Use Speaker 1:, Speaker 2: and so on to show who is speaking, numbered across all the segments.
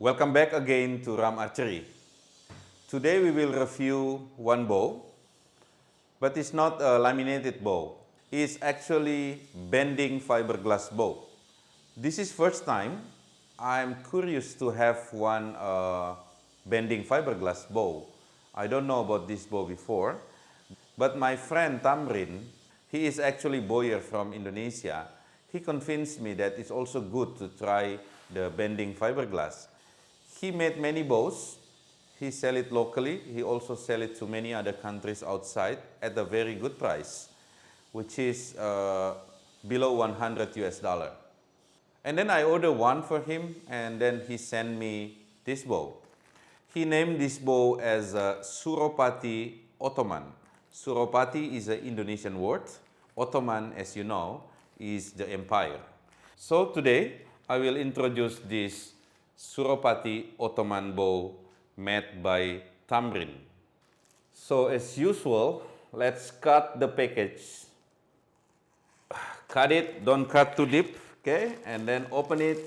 Speaker 1: Welcome back again to Ram Archery. Today we will review one bow, but it's not a laminated bow. It's actually bending fiberglass bow. This is first time I'm curious to have one bending fiberglass bow. I don't know about this bow before, but my friend Tamrin, he is actually bowyer from Indonesia. He convinced me that it's also good to try the bending fiberglass. He made many bows. He sell it locally. He also sell it to many other countries outside at a very good price, which is below 100 US dollar. And then I ordered one for him, and then he sent me this bow. He named this bow as Suropati Ottoman. Suropati is an Indonesian word. Ottoman, as you know, is the empire. So today, I will introduce this Suropati Ottoman bow made by Tamrin. So as usual, let's cut the package. Cut it, don't cut too deep, okay? And then open it.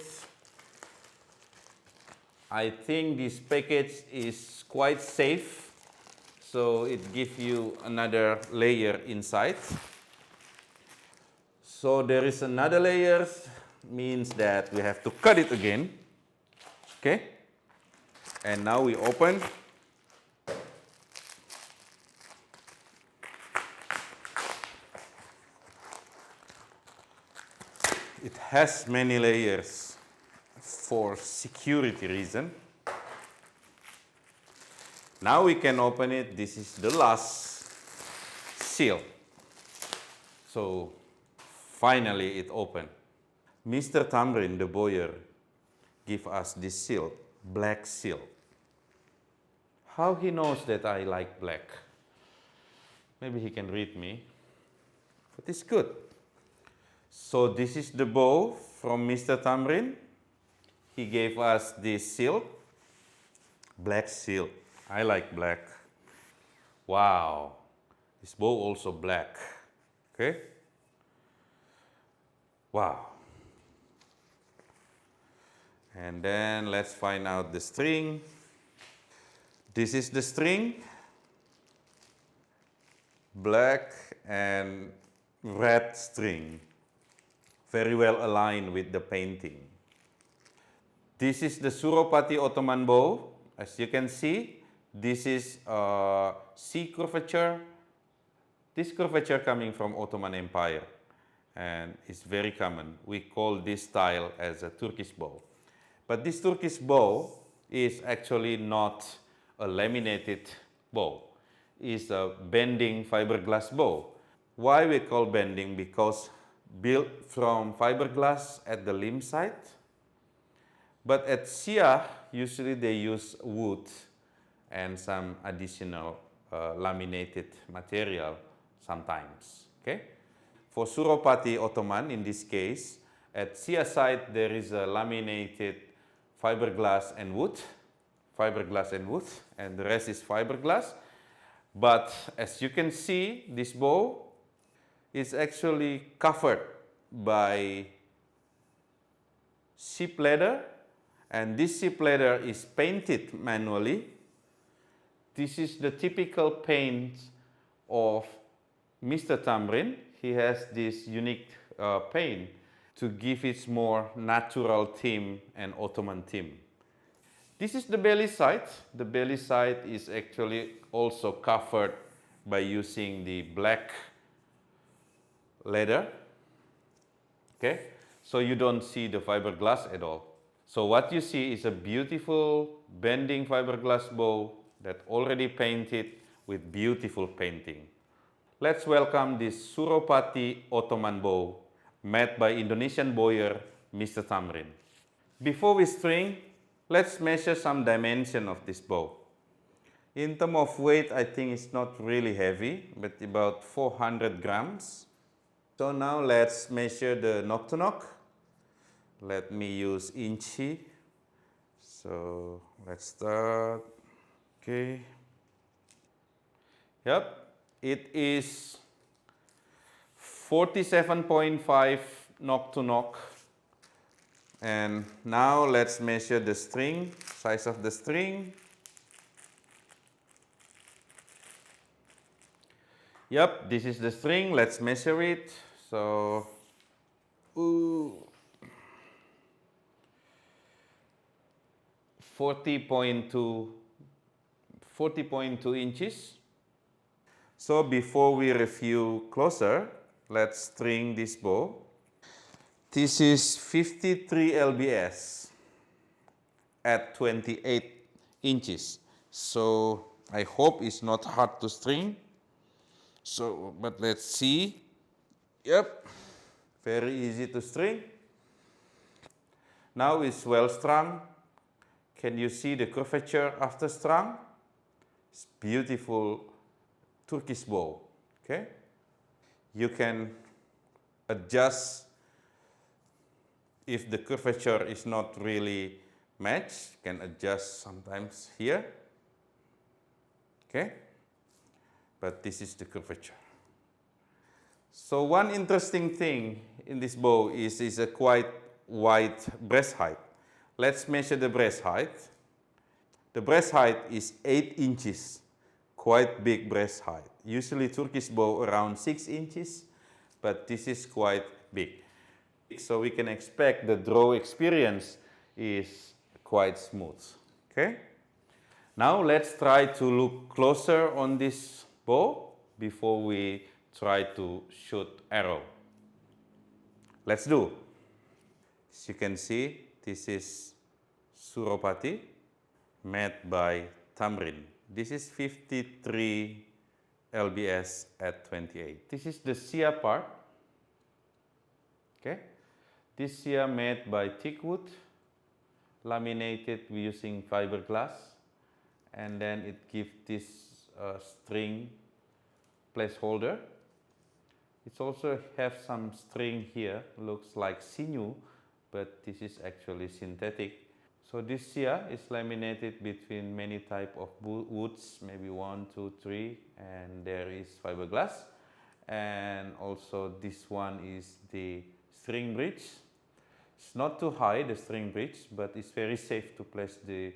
Speaker 1: I think this package is quite safe, so it gives you another layer inside. So there is another layer, means that we have to cut it again, okay? And now we open. It has many layers for security reason. Now we can open it. This is the last seal. So finally it opened. Mr. Tamrin, the bowyer, give us this seal, black seal. How he knows that I like black? Maybe he can read me, but it's good. So this is the bow from Mr. Tamrin. He gave us this seal, black seal. I like black. Wow, this bow also black, okay? Wow. And then let's find out the string. This is the string, black and red string, very well aligned with the painting. This is the Suropati Ottoman bow. As you can see, this is C curvature. This curvature coming from Ottoman Empire, and it's very common. We call this style as a Turkish bow. But this Turkish bow is actually not a laminated bow. It's a bending fiberglass bow. Why we call bending? Because built from fiberglass at the limb side. But at Sia, usually they use wood and some additional laminated material sometimes. Okay? For Suropati Ottoman, in this case, at Sia side there is a laminated fiberglass and wood, and the rest is fiberglass. But as you can see, this bow is actually covered by sheep leather, and this sheep leather is painted manually. This is the typical paint of Mr. Tamrin. He has this unique paint to give it more natural theme and Ottoman theme. This is the belly side. The belly side is actually also covered by using the black leather. Okay, so you don't see the fiberglass at all. So what you see is a beautiful bending fiberglass bow that already painted with beautiful painting. Let's welcome this Suropati Ottoman bow made by Indonesian bowyer Mr. Tamrin. Before we string, let's measure some dimension of this bow. In terms of weight, I think it's not really heavy, but about 400 grams. So now let's measure the knock to knock. Let me use inchi. So let's start. Okay. Yep. It is 47.5 knock to knock And now let's measure the string, size of the string. Yep, this is the string. Let's measure it. So, 40.2 inches. So before we review closer, let's string this bow. This is 53 lbs at 28 inches. So I hope it's not hard to string. So, but let's see. Yep, very easy to string. Now it's well strung. Can you see the curvature after strung? It's beautiful Turkish bow. Okay, you can adjust if the curvature is not really matched. You can adjust sometimes here. Okay, but this is the curvature. So one interesting thing in this bow is a quite wide breast height. Let's measure the breast height. The breast height is 8 inches, quite big breast height. Usually Turkish bow around 6 inches, but this is quite big. So we can expect the draw experience is quite smooth. Okay? Now let's try to look closer on this bow before we try to shoot arrow. Let's do. As you can see, this is Suropati made by Tamrin. This is 53 lbs at 28. This is the Sia part. Okay. This Sia made by Teakwood, laminated using fiberglass, and then it gives this string placeholder. It also have some string here, looks like sinew, but this is actually synthetic. So this Sia is laminated between many type of woods, maybe 1, 2, 3, and there is fiberglass. And also this one is the string bridge. It's not too high, the string bridge, but it's very safe to place the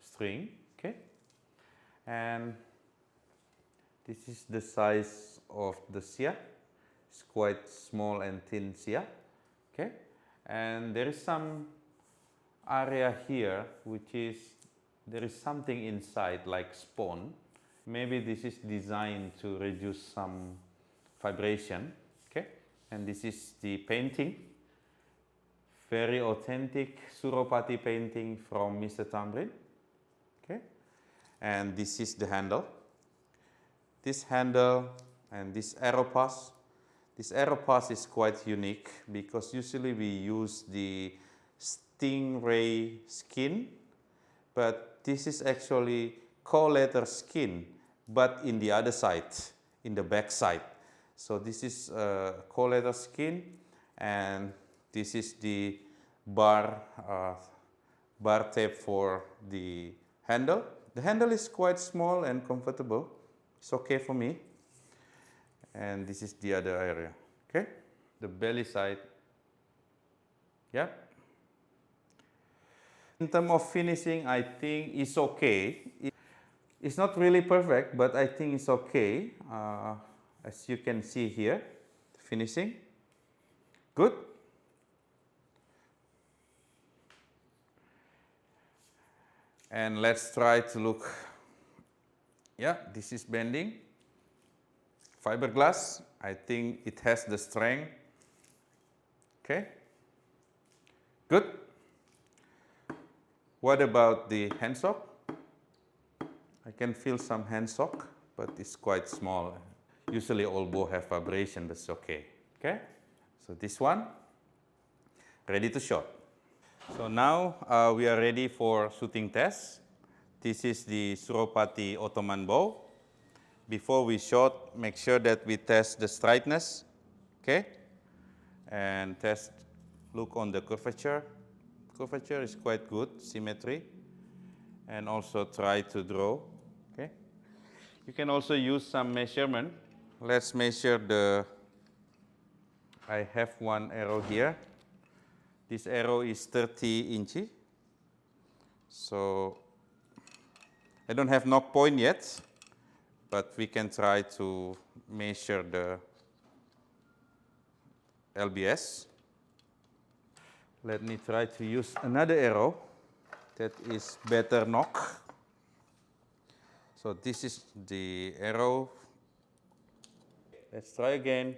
Speaker 1: string. Okay, and this is the size of the Sia. It's quite small and thin Sia. Okay, and there is some area here which is there is something inside like spawn. Maybe this is designed to reduce some vibration. Okay, and this is the painting, very authentic Suropati painting from Mr. Tamrin. Okay, and this is the handle. This handle and this arrow pass. This arrow pass is quite unique because usually we use the stingray skin, but this is actually collator skin, but in the other side, in the back side. So this is collator skin, and this is the bar tape for the handle. The handle is quite small and comfortable. It's okay for me. And this is the other area. Okay, the belly side. Yeah. In terms of finishing, I think it's okay. It's not really perfect, but I think it's okay. As you can see here, finishing. Good. And let's try to look. Yeah, this is bending. Fiberglass, I think it has the strength. Okay. Good. What about the handsock? I can feel some handsock, but it's quite small. Usually all bow have vibration, but it's okay. Okay. So this one, ready to shot. So now we are ready for shooting test. This is the Suropati Ottoman bow. Before we shot, make sure that we test the straightness, okay? And test, look on the curvature. Curvature is quite good, symmetry. And also try to draw, okay? You can also use some measurement. Let's measure the, I have one arrow here. This arrow is 30 inches. So I don't have knock point yet, but we can try to measure the LBS. Let me try to use another arrow that is better knock. So this is the arrow. Let's try again.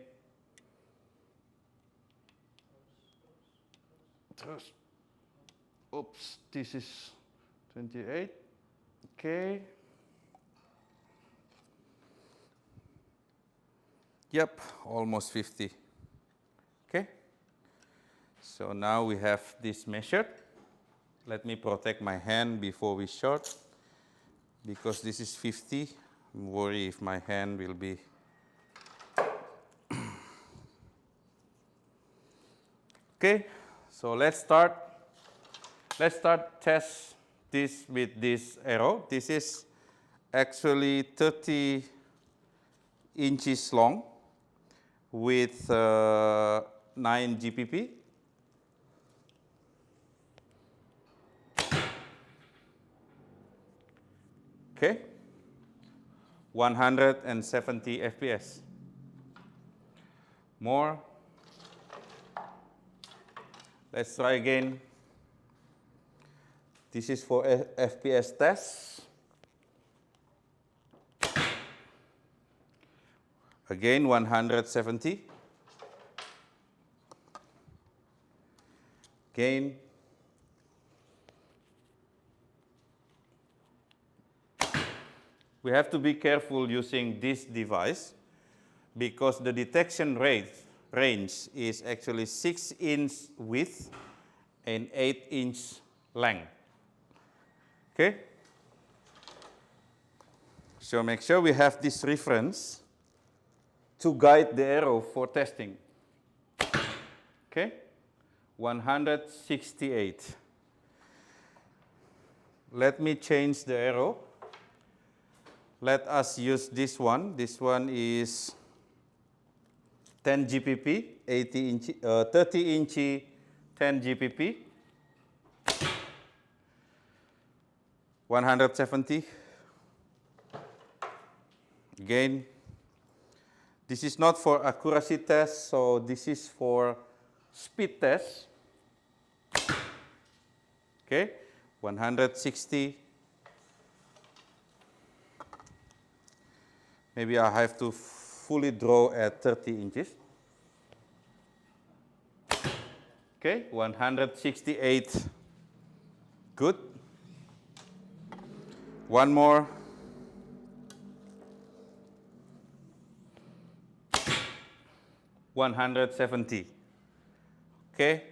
Speaker 1: Oops, this is 28. Okay. Yep, almost 50. Okay. So now we have this measured. Let me protect my hand before we short, because this is 50. I'm worried if my hand will be. Okay, so let's start. Let's start test this with this arrow. This is actually 30 inches long with 9 GPP. Okay, 170 FPS. More. Let's try again. This is for FPS test. Again, 170. Again. We have to be careful using this device because the detection range is actually 6-inch width and 8-inch length. Okay? So make sure we have this reference to guide the arrow for testing. Okay? 168. Let me change the arrow. Let us use this one. This one is 10 GPP, 30 inch, 10 GPP, 170. Again, this is not for accuracy test, so this is for speed test. Okay, 160. Maybe I have to fully draw at 30 inches. Okay, 168. Good. One more. 170. Okay.